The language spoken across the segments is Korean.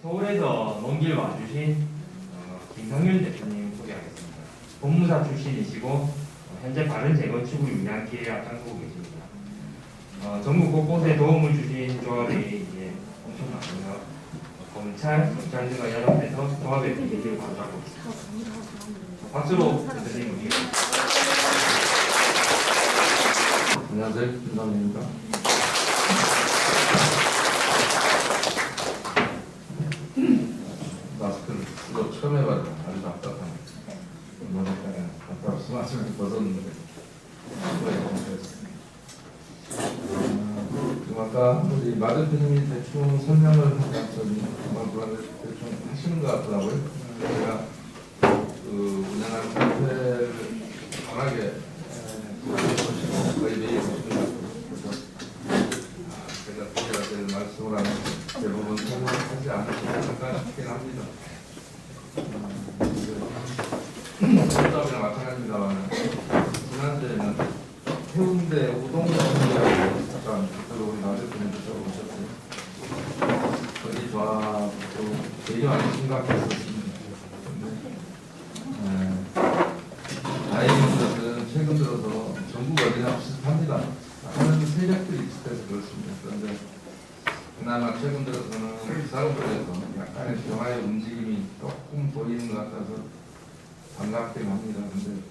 서울에서 먼 길 와주신 김상윤 대표님 소개하겠습니다. 법무사 출신이시고 현재 바른 재건축을 위한 길에 앞장서고 계십니다. 전국 곳곳에 도움을 주신 조합이 이제 엄청 많고요. 검찰, 경찰 등과 연합해서 조합의 분위기를 가져가고 있습니다. 박수로 대표님 모시겠습니다. 안녕하세요, 김상윤입니다. 마스크를 쓰고 처음 해봐도 아주 답답하네. 뭐랄까, 답답해서 마스크를 벗었는데 지금 아까 우리 마 대표님이 대충 설명을 하셨더니 대충 하시는 것 같더라고요. 제가 운영하는 카페를 워낙에 거의 매일 보시는 것 같아요. 그래서 제가 드려야 될 말씀을 하면 대부분 설명하지 않을까 싶긴 합니다. 수업이랑 마찬가지입니다만 지난주에는 해운대 우동역이라고 잠깐 우리 나대표님도 오셨어요. 거기 조합도 되게 많이 심각했었습니다. 다행인 것은 최근 들어서 전국 어디나 비슷합니다. 하는 세력들이 비슷해서 그렇습니다. 그런데 그나마 최근 들어서는 사람들에서 약간의 변화의 움직임이 조금 보이는 것 같아서 반갑긴 합니다. 그런데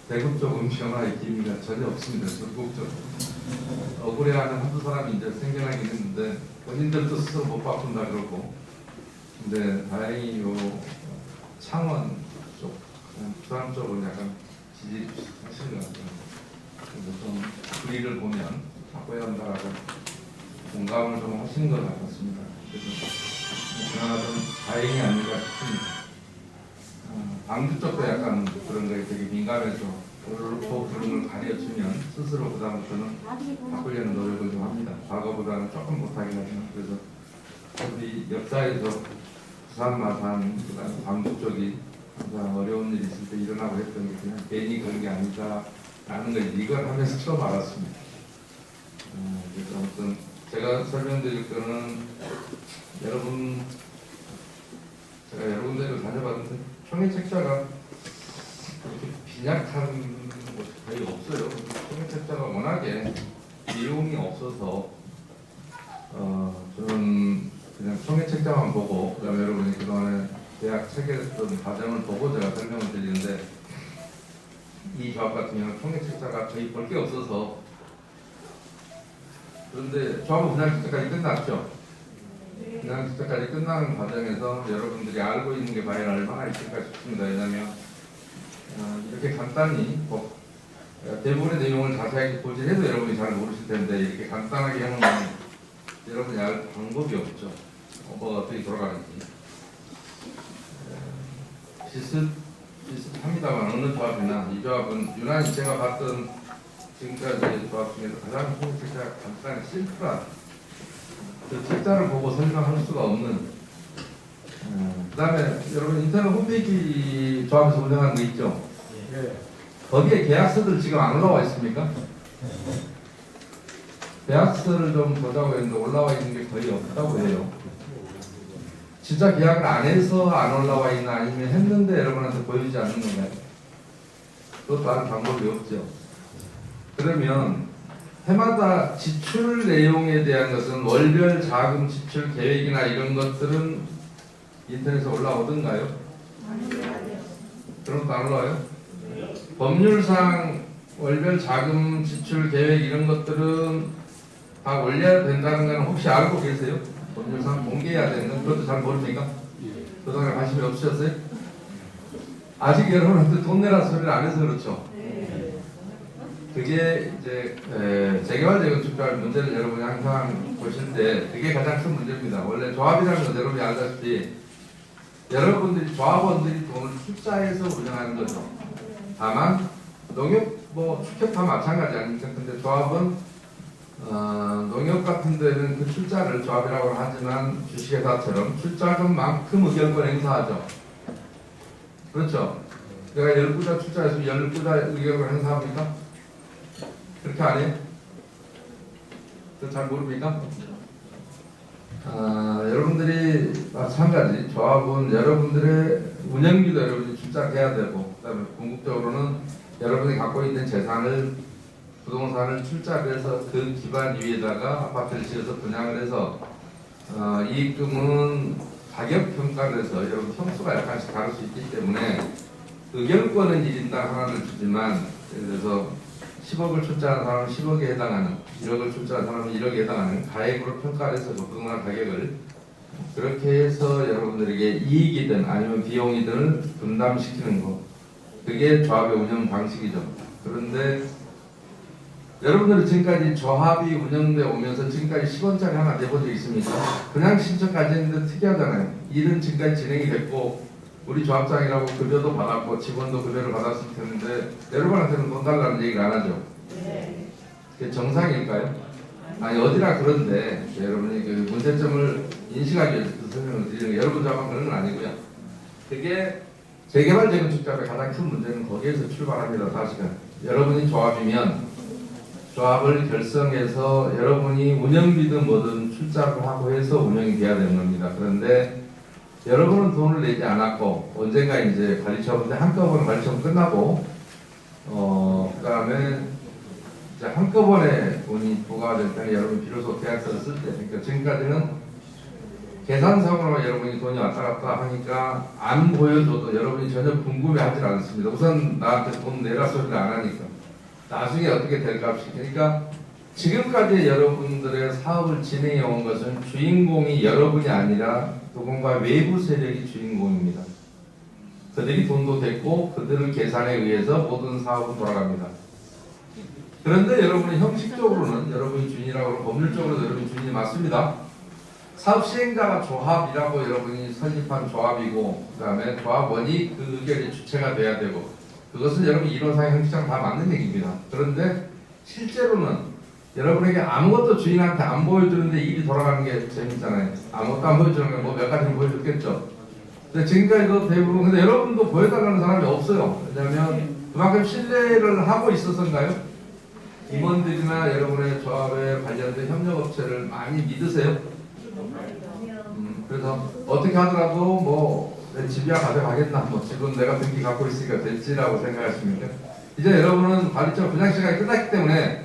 대구 쪽은 변화의 기미가 전혀 없습니다. 전국적으로 억울해하는 한두 사람이 이제 생겨나긴 했는데 본인들도 스스로 못 바꾼다 그러고, 근데 다행히 요 창원 쪽, 부산 쪽은 약간 지지하시는 것 같아요. 그래서 좀 분위기를 보면 바꿔야 한다라고 공감을 좀 하시는 것 같았습니다. 그래서 그나마 좀 다행이 아닌가 싶습니다. 방주 쪽도 약간 그런 거에 되게 민감해서 옳고 그름을 가려주면 스스로 그다음부터는 바꾸려는 노력을 좀 합니다. 과거보다는 조금 못하긴 하지만. 그래서 우리 역사에서 부산, 마산, 그다음 광주 쪽이 항상 어려운 일이 있을 때 일어나고 했던 게 그냥 괜히 그런 게 아니다라는 걸 이걸 하면서 처음 알았습니다. 그래서 아무튼 제가 설명드릴 거는 제가 여러 군데를 다녀봤는데 총회책자가 그렇게 빈약한 곳이 거의 없어요. 총회책자가 워낙에 내용이 없어서 저는 그냥 총회책자만 보고, 그다음에 여러분이 그동안에 대학 체계했던 과정을 보고 제가 설명을 드리는데, 이 조합 같은 경우는 총회책자가 거의 볼 게 없어서, 그런데 조합은 그냥 그때까지 끝났죠. 그냥 그때까지 끝나는 과정에서 여러분들이 알고 있는 게 과연 얼마나 있을까 싶습니다. 왜냐하면 이렇게 간단히 대부분의 내용을 자세하게 보지 해도 여러분이 잘 모르실 텐데, 이렇게 간단하게 해놓으면 여러분이 알 방법이 없죠. 뭐가 어떻게 돌아가는지. 비슷합니다만 어느 조합이나 이 조합은 유난히 제가 봤던 지금까지 조합 중에서 가장 총책자가 간단히 심플한, 그 책자를 보고 설명할 수가 없는. 그 다음에 여러분 인터넷 홈페이지 조합에서 운영하는 거 있죠? 네. 거기에 계약서들 지금 안 올라와 있습니까? 계약서를 좀 보자고 했는데 올라와 있는 게 거의 없다고 해요. 진짜 계약을 안 해서 안 올라와 있나, 아니면 했는데 여러분한테 보여주지 않는 건가요? 그것도 다른 방법이 없죠. 그러면 해마다 지출 내용에 대한 것은 월별 자금 지출 계획이나 이런 것들은 인터넷에 올라오던가요? 그런 것도 안 올라와요? 법률상 월별 자금 지출 계획 이런 것들은 다 올려야 된다는 건 혹시 알고 계세요? 법률상 공개해야 되는 건 그것도 잘 모릅니까? 그동안에 관심이 없으셨어요? 아직 여러분한테 돈 내라 소리를 안 해서 그렇죠? 그게 이제 재개발 재건축조합 문제를 여러분이 항상 보실 때 그게 가장 큰 문제입니다. 원래 조합이라는 건 여러분이 알다시피 여러분들이 조합원들이 돈을 투자해서 운영하는 거죠. 다만 농협 축협 다 마찬가지 아닙니까? 근데 조합은 농협 같은 데는 그 출자를 조합이라고 하지만 주식회사처럼 출자금만큼 의결권 행사하죠. 그렇죠? 내가 10구자 출자해서 10구자 의결권 행사합니까? 그렇게 안 해요? 잘 모릅니까? 여러분들이 마찬가지 조합은 여러분들의 운영비도 여러분이 출자해야 되고, 그다음에 궁극적으로는 여러분이 갖고 있는 재산을 부동산을 출자해서 그 기반 위에다가 아파트를 지어서 분양을 해서 이익금은 가격 평가를 해서 여러분 평수가 약간씩 다를 수 있기 때문에 의결권은 1인당 하나를 주지만, 예를 들어서 10억을 출자한 사람은 10억에 해당하는, 1억을 출자한 사람은 1억에 해당하는 가액으로 평가를 해서 그 부동산 가격을 그렇게 해서 여러분들에게 이익이든 아니면 비용이든 분담시키는 거, 그게 조합의 운영 방식이죠. 그런데 여러분들은 지금까지 조합이 운영돼 오면서 지금까지 10원짜리 하나 내본 적 있습니까? 그냥 신청까지 했는데 특이하잖아요. 일은 지금까지 진행이 됐고 우리 조합장이라고 급여도 받았고 직원도 급여를 받았을 텐데 여러분한테는 돈 달라는 얘기를 안 하죠. 그게 정상일까요? 아니 어디나 그런데 여러분이 그 문제점을 인식하기 위해서 그 설명을 드리는 게, 여러분 조합은 그런 건 아니고요. 그게 재개발 재건축자의 가장 큰 문제는 거기에서 출발합니다. 사실은 여러분이 조합이면 조합을 결성해서 여러분이 운영비든 뭐든 출자를 하고 해서 운영이 돼야 되는 겁니다. 그런데 여러분은 돈을 내지 않았고 언젠가 이제 관리처분 때 한꺼번에 관리처분 끝나고 그 다음에 이제 한꺼번에 돈이 부과될 때는 여러분 비로소 계약서를 쓸 때, 그러니까 지금까지는 계산상으로 여러분이 돈이 왔다 갔다 하니까 안 보여줘도 여러분이 전혀 궁금해하지 않습니다. 우선 나한테 돈 내라 소리를 안 하니까 나중에 어떻게 될까 없이. 그러니까 지금까지 여러분들의 사업을 진행해 온 것은 주인공이 여러분이 아니라 누군가 외부 세력이 주인공입니다. 그들이 돈도 됐고 그들의 계산에 의해서 모든 사업은 돌아갑니다. 그런데 여러분이 형식적으로는 여러분이 주인이라고 하고 법률적으로도 여러분이 주인이 맞습니다. 사업 시행자가 조합이라고 여러분이 설립한 조합이고, 그 다음에 조합원이 그 의결의 주체가 돼야 되고, 그것은 여러분 이론상 형식상 다 맞는 얘기입니다. 그런데 실제로는 여러분에게 아무것도 주인한테 안 보여주는데 일이 돌아가는 게 재밌잖아요. 아무것도 안 보여주는 건 뭐 몇 가지는 보여줬겠죠. 근데 지금까지도 대부분, 근데 여러분도 보여달라는 사람이 없어요. 왜냐하면 그만큼 신뢰를 하고 있어서인가요? 임원들이나 여러분의 조합에 관련된 협력업체를 많이 믿으세요? 그래서 어떻게 하더라도 뭐 내 집이야 가져가겠나, 뭐 지금 내가 등기 갖고 있으니까 됐지라고 생각하십니까? 이제 여러분은 관리처분 분양시간이 끝났기 때문에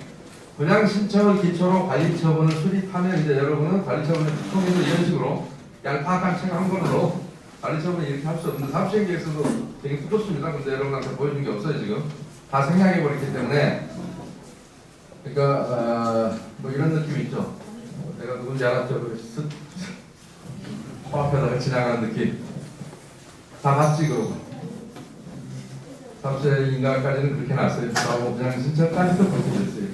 분양 신청을 기초로 관리처분을 수립하면 이제 여러분은 관리처분을 통해서 이런 식으로 얄팍한 책 한 권으로 관리처분을 이렇게 할 수 없는데, 사업시행계획서도 되게 두껍습니다. 근데 여러분한테 보여준 게 없어요. 지금 다 생략해 버렸기 때문에. 그러니까 뭐 이런 느낌이 있죠. 내가 누군지 알았죠. 코앞에다가 지나가는 느낌. 다 봤지 그러고. 사업시행 인가까지는 그렇게 났어요. 그냥 신청까지도 그렇게 됐어요.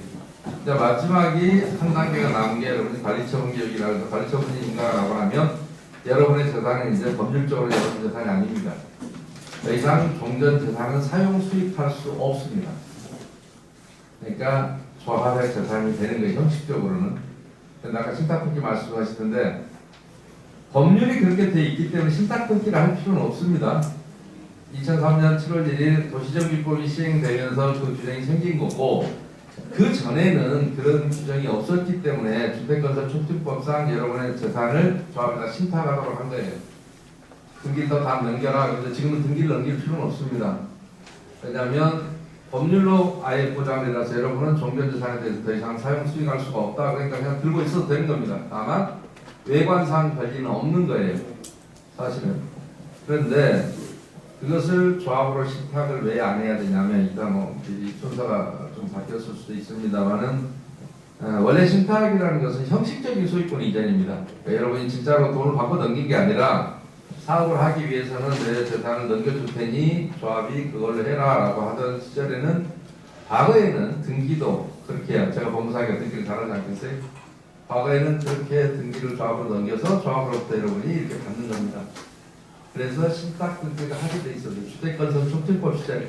이제 마지막이 한 단계가 남은 게 여러분이 관리처분 개혁이라고 해서 관리처분이 인가가 나고 나면 여러분의 재산은 이제 법률적으로 여러분 재산이 아닙니다. 더 이상 종전 재산은 사용 수익할 수 없습니다. 그러니까 조합의 재산이 되는 거예요. 형식적으로는. 근데 아까 신탁등기 말씀하시던데 법률이 그렇게 돼 있기 때문에 신탁등기를 할 필요는 없습니다. 2003년 7월 1일 도시정비법이 시행되면서 그 규정이 생긴 거고, 그 전에는 그런 규정이 없었기 때문에 주택건설촉진법상 여러분의 재산을 조합에다 신탁하도록 한 거예요. 등기를 더 다 넘겨라. 그런데 지금은 등기를 넘길 필요는 없습니다. 왜냐하면 법률로 아예 보장되어서 여러분은 종전재산에 대해서 더 이상 사용 수익할 수가 없다. 그러니까 그냥 들고 있어도 되는 겁니다. 다만 외관상 권리는 없는 거예요. 사실은. 그런데 그것을 조합으로 신탁을 왜 안 해야 되냐면, 일단 뭐 이 순서가 좀 바뀌었을 수도 있습니다만은 원래 신탁이라는 것은 형식적인 소유권 이전입니다. 그러니까 여러분이 진짜로 돈을 받고 넘긴 게 아니라 사업을 하기 위해서는 내 재산을 넘겨줄 테니 조합이 그걸로 해라라고 하던 시절에는, 과거에는 등기도 그렇게 해요. 제가 법무사니까 등기를 잘하지 않겠어요? 과거에는 그렇게 등기를 조합으로 넘겨서 조합으로부터 여러분이 이렇게 받는 겁니다. 그래서 신탁 등기가 하게 돼 있어요. 주택건설 촉진법 시절에.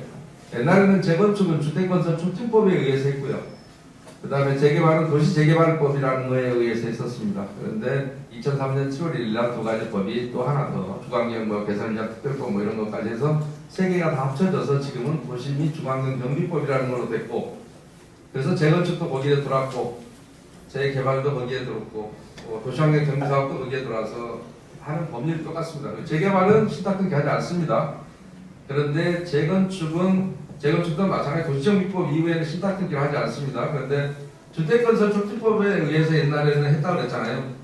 옛날에는 재건축은 주택건설 촉진법에 의해서 했고요. 그 다음에 재개발은 도시재개발법이라는 거에 의해서 했었습니다. 그런데 2003년 7월 1일 날 두 가지 법이 또 하나 더, 주관경 뭐 개선자 특별법 뭐 이런 것까지 해서 세 개가 다 합쳐져서 지금은 도시 및 주관경 정비법이라는 걸로 됐고, 그래서 재건축도 거기에 들어왔고, 재개발도 거기에 들었고 도시환경 정비사업도 거기에 들어와서 하는 법률이 똑같습니다. 재개발은 신탁등기 하지 않습니다. 그런데 재건축도 마찬가지 도시정비법 이후에는 신탁등기를 하지 않습니다. 그런데 주택건설촉진법에 의해서 옛날에는 했다고 그랬잖아요.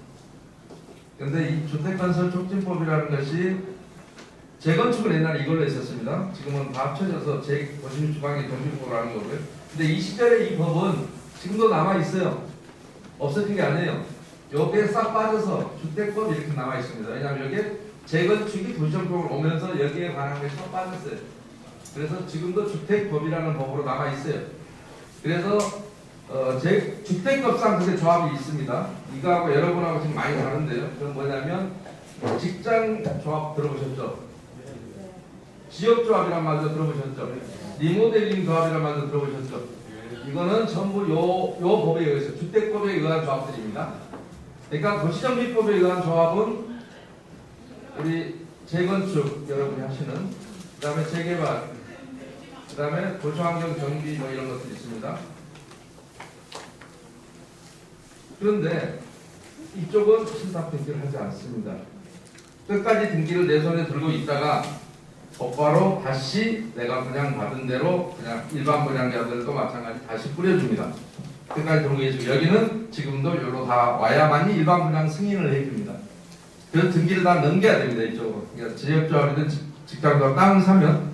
그런데 이 주택건설촉진법이라는 것이 재건축은 옛날에 이걸로 했었습니다. 지금은 다 합쳐져서 제56조항의 정비법을 하는 거고요. 근데 이 시절에 이 법은 지금도 남아있어요. 없어진 게 아니에요. 여기에 싹 빠져서 주택법 이렇게 남아있습니다. 왜냐하면 여기에 재건축이 도시정비법으로 오면서 여기에 관한 것이 싹 빠졌어요. 그래서 지금도 주택법이라는 법으로 남아있어요. 그래서 주택법상 그게 조합이 있습니다. 이거하고 여러분하고 지금 많이 다른데요. 그건 뭐냐면 직장 조합 들어보셨죠? 지역조합이란 말도 들어보셨죠? 리모델링 조합이란 말도 들어보셨죠? 이거는 전부 요 법에 의해서 주택법에 의한 조합들입니다. 그러니까 도시정비법에 의한 조합은 우리 재건축 여러분이 하시는, 그 다음에 재개발, 그 다음에 도시환경 정비 뭐 이런 것들이 있습니다. 그런데 이쪽은 신탁 등기를 하지 않습니다. 끝까지 등기를 내 손에 들고 있다가 곧바로 다시 내가 그냥 받은 대로 그냥 일반 분양자들도 마찬가지 다시 뿌려줍니다. 끝까지 들고 계시고 여기는 지금도 여기로 다 와야만이 일반 분양 승인을 해줍니다. 그래서 등기를 다 넘겨야 됩니다. 이쪽으로. 그러니까 지역조합이든 직장조합 땅을 사면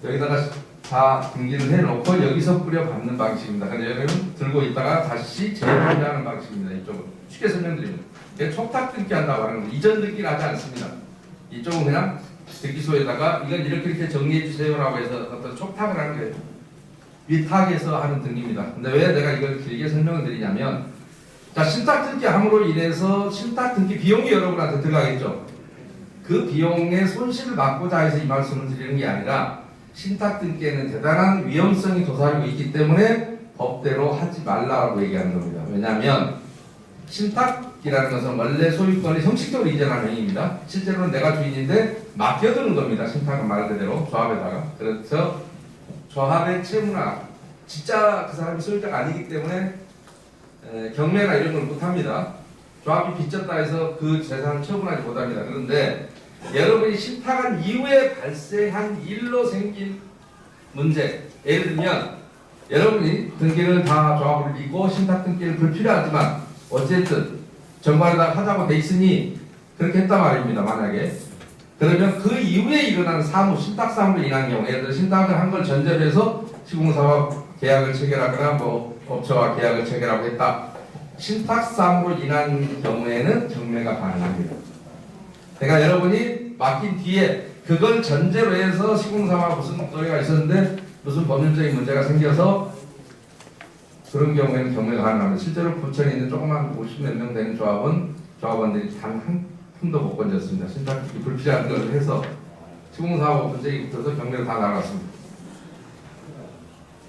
여기다가 다 등기를 해놓고 여기서 뿌려받는 방식입니다. 근데 여기는 들고 있다가 다시 재분양하는 방식입니다. 이쪽은 쉽게 설명드립니다. 촉탁 등기 한다고 하는 겁니다. 이전 등기를 하지 않습니다. 이쪽은 그냥 등기소에다가 이건 이렇게 정리해 주세요라고 해서 어떤 촉탁을 하는 거예요. 위탁해서 하는 등기입니다. 근데 왜 내가 이걸 길게 설명을 드리냐면, 자, 신탁 등기 함으로 인해서 신탁 등기 비용이 여러분한테 들어가겠죠. 그 비용의 손실을 막고자 해서 이 말씀을 드리는 게 아니라 신탁 등기에는 대단한 위험성이 도사리고 있기 때문에 법대로 하지 말라고 얘기하는 겁니다. 왜냐하면 신탁이라는 것은 원래 소유권을 형식적으로 이전하는 행위입니다. 실제로는 내가 주인인데 맡겨두는 겁니다. 신탁은 말 그대로 조합에다가. 그래서 조합의 채무나 진짜 그 사람이 소유자가 아니기 때문에 경매나 이런 걸 못합니다. 조합이 빚졌다 해서 그 재산을 처분하지 못합니다. 그런데 여러분이 신탁한 이후에 발생한 일로 생긴 문제, 예를 들면 여러분이 등기를 다 조합을 이고 신탁 등기를 불필요하지만 어쨌든 정관에다 하자고 돼 있으니 그렇게 했단 말입니다. 만약에 그러면 그 이후에 일어나는 사무, 신탁 사무로 인한 경우, 예를 들어 신탁을 한 걸 전제로 해서 시공사와 계약을 체결하거나 뭐 업체와 계약을 체결하고 했다. 신탁 사무로 인한 경우에는 경매가 가능합니다. 그러니까 여러분이 맡긴 뒤에 그걸 전제로 해서 시공사와 무슨 소리가 있었는데 무슨 법률적인 문제가 생겨서 그런 경우에는 경매가 가능합니다. 실제로 부천에 있는 조그만 50몇 명 되는 조합원들이 단 한 푼도 못 건졌습니다. 신탁이 불필요한 걸 해서 시공사하고 분쟁이 붙어서 경매를 다 나갔습니다.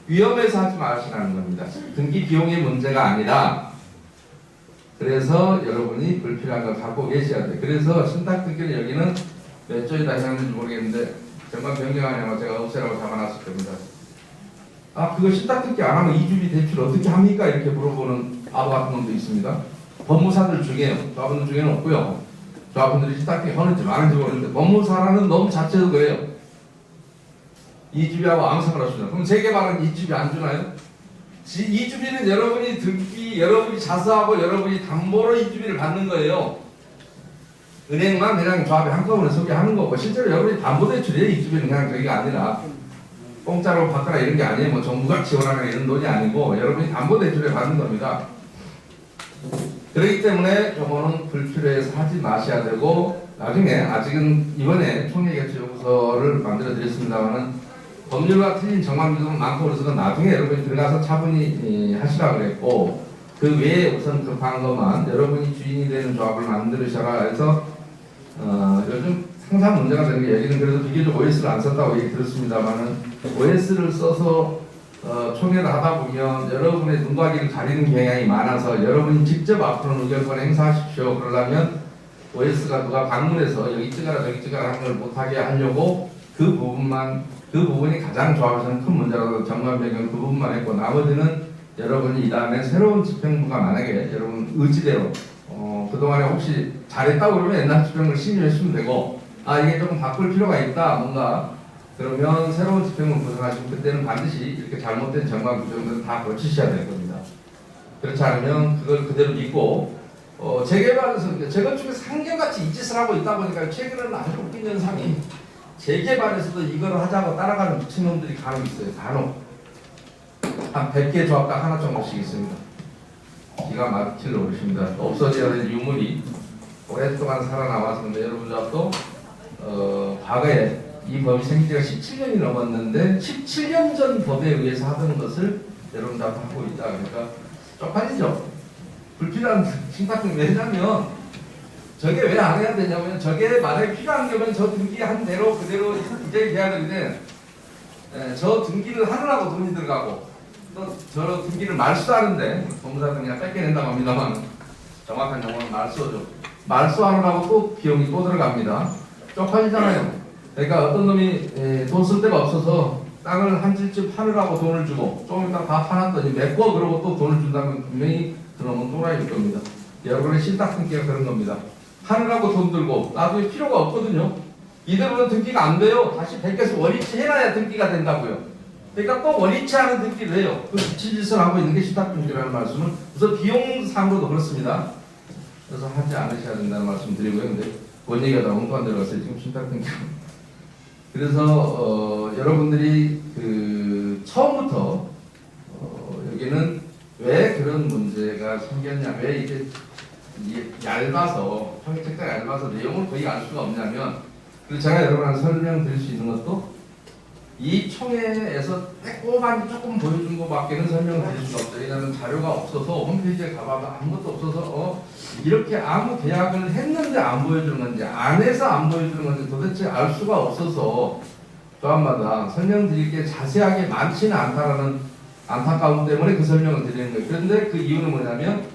위험해서 하지 마시라는 겁니다. 등기 비용의 문제가 아니라, 그래서 여러분이 불필요한 걸 갖고 계셔야 돼요. 그래서 신탁 등기는 여기는 몇 조에다 해놨는지 모르겠는데 정말 변경하냐고 제가 없애라고 잡아놨을 겁니다. 아, 그거 신탁 등기 안 하면 이주비 대출 어떻게 합니까? 이렇게 물어보는 아부 같은 놈도 있습니다. 법무사들 중에요. 조합원들 중에는 없고요. 조합원들이 신탁 등기 하는지 마는지 모르는데 법무사라는 놈 자체도 그래요. 이주비하고 아무 상관없습니다. 그럼 재개발은 이주비 안 주나요? 이주비는 여러분이 등기, 여러분이 자수하고 여러분이 담보로 이주비를 받는 거예요. 은행만 그냥 조합에 한꺼번에 소개하는 거고, 실제로 여러분이 담보대출이에요. 이주비는 그냥 저기가 아니라 공짜로 받거나 이런 게 아니에요. 뭐 정부가 지원하는 이런 돈이 아니고 여러분이 담보대출에 받는 겁니다. 그렇기 때문에 저거는 불필요해서 하지 마셔야 되고, 나중에 아직은 이번에 총리개최연구소를 만들어 드렸습니다만은 법률과 틀린 정황들도 많고 그래서 나중에 여러분이 들어가서 차분히 하시라고 그랬고, 그 외에 우선 급한 것만 여러분이 주인이 되는 조합을 만들으셔라 해서 요즘 항상 문제가 되는 게, 여기는 그래도 비교적 OS를 안 썼다고 얘기 들었습니다만은 OS를 써서 총회를 하다 보면 여러분의 눈과 귀를 가리는 경향이 많아서 여러분이 직접 앞으로 의결권 행사하십시오. 그러려면 OS가 누가 방문해서 여기 찍어라 저기 찍어라 하는 걸 못하게 하려고 그 부분이 가장 조합에서는 큰 문제라서 정관 변경 그 부분만 했고, 나머지는 여러분이 이 다음에 새로운 집행부가 만약에 여러분 의지대로 그동안에 혹시 잘했다고 그러면 옛날 집행부를 신유했으면 되고 이게 조금 바꿀 필요가 있다 뭔가 그러면 새로운 집행부 구성하시고 그때는 반드시 이렇게 잘못된 정관 규정들은 다 고치셔야 될 겁니다. 그렇지 않으면 그걸 그대로 믿고 재개발에서 재건축에서 한결같이 이 짓을 하고 있다 보니까 최근에는 아주 웃긴 현상이 재개발에서도 이걸 하자고 따라가는 미친놈들이 간혹 있어요. 간혹 한 100개 조합당 하나 정도씩 있습니다. 기가 막힐 노릇입니다. 없어져야 될 유물이 오랫동안 살아남았는데 여러분들 또 과거에 이 법이 생긴 지가 17년이 넘었는데 17년 전 법에 의해서 하던 것을 여러분 다 하고 있다. 그러니까 쪽팔리죠. 불필요한 심사평 왜냐면 저게 왜 안 해야 되냐면 저게 만약에 필요한 거면 저 등기한 대로 그대로 이제 해야 되는데 저 등기를 하느라고 돈이 들어가고 또 저 등기를 말소하는데 법무사는 그냥 뺏겨낸다고 합니다만 정확한 용어는 말소죠. 말소하느라고 또 비용이 또 들어갑니다. 쪽팔리잖아요. 그러니까 어떤 놈이 돈 쓸 데가 없어서 땅을 한 집쯤 파느라고 돈을 주고 조금 있다가 다 파놨더니 메꿔 그러고 또 돈을 준다면 분명히 그놈은 또라이일 겁니다. 여러분의 신탁 등기가 그런 겁니다. 파느라고 돈 들고 나중에 필요가 없거든요. 이대로는 등기가 안 돼요. 다시 백개서 원위치 해놔야 등기가 된다고요. 그러니까 또 원위치 않은 등기를 해요. 그 미친 짓을 하고 있는 게 신탁 등기라는 말씀은 우선 비용상으로도 그렇습니다. 그래서 하지 않으셔야 된다는 말씀 드리고요. 근데 뭔 얘기가 다 엉뚱한 데로 갔어요. 지금 신탁 등기. 그래서 여러분들이 그 처음부터 여기는 왜 그런 문제가 생겼냐, 왜 이게 얇아서 형식책자가 얇아서 내용을 거의 알 수가 없냐면, 그리고 제가 여러분한테 설명드릴 수 있는 것도 이 총회에서 빼꼼하게 조금 보여준 것밖에는 설명드릴 수가 없어요. 왜냐하면 자료가 없어서 홈페이지에 가봐도 아무것도 없어서 이렇게 아무 계약을 했는데 안 보여주는 건지 안 해서 안 보여주는 건지 도대체 알 수가 없어서 조합마다 설명드릴 게 자세하게 많지는 않다라는 안타까움 때문에 그 설명을 드리는 거예요. 그런데 그 이유는 뭐냐면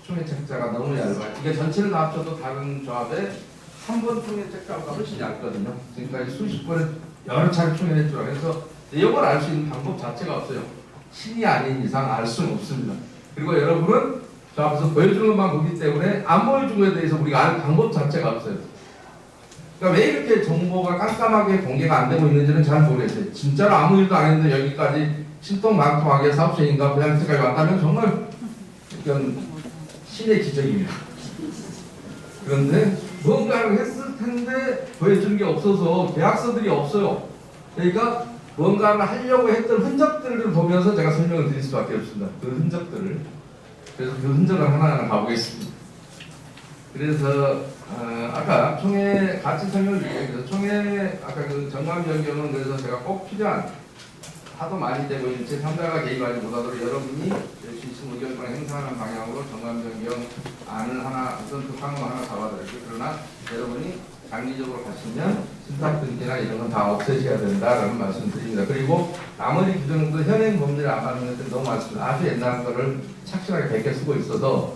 총회 책자가 너무 얇아요. 이게 전체를 다 합쳐도 다른 조합에 한 번 총회 책자보다 훨씬 얇거든요. 지금까지 수십 번에 여러 차례 총회를 했죠. 그래서 내용을 알 수 있는 방법 자체가 없어요. 신이 아닌 이상 알 수는 없습니다. 그리고 여러분은 저 앞에서 보여주는 것만 보기 때문에 안 보여준 것에 대해서 우리가 알 방법 자체가 없어요. 그러니까 왜 이렇게 정보가 깜깜하게 공개가 안 되고 있는지는 잘 모르겠어요. 진짜로 아무 일도 안 했는데 여기까지 신통망통하게 사업소인가 부장님까지 왔다면 정말 이건 신의 기적입니다. 그런데 뭔가를 했을 텐데 보여준 게 없어서 계약서들이 없어요. 그러니까 뭔가를 하려고 했던 흔적들을 보면서 제가 설명을 드릴 수밖에 없습니다. 그 흔적들을. 그래서 그 흔적을 하나하나 가보겠습니다. 그래서 아까 총회 같이 설명을 드릴게요. 그래서 총회 아까 그 정관 변경은 그래서 제가 꼭 필요한 하도 많이 되고 있는 제3자가 개입하지 못하도록 여러분이 열심히 의견을 행사하는 방향으로 정관 변경 안을 하나 우선 그 방법 하나 잡아드릴게요. 그러나 여러분이 장기적으로 가시면 신탁 등기나 이런 건 다 없애셔야 된다라는 말씀드립니다. 그리고 나머지 규정도 현행 법률에 안 맞는 것들이 너무 많습니다. 아주 옛날 거를 착실하게 100개 쓰고 있어서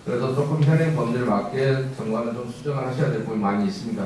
그래서 조금 현행 법률에 맞게 정관을 좀 수정을 하셔야 될 부분이 많이 있습니다.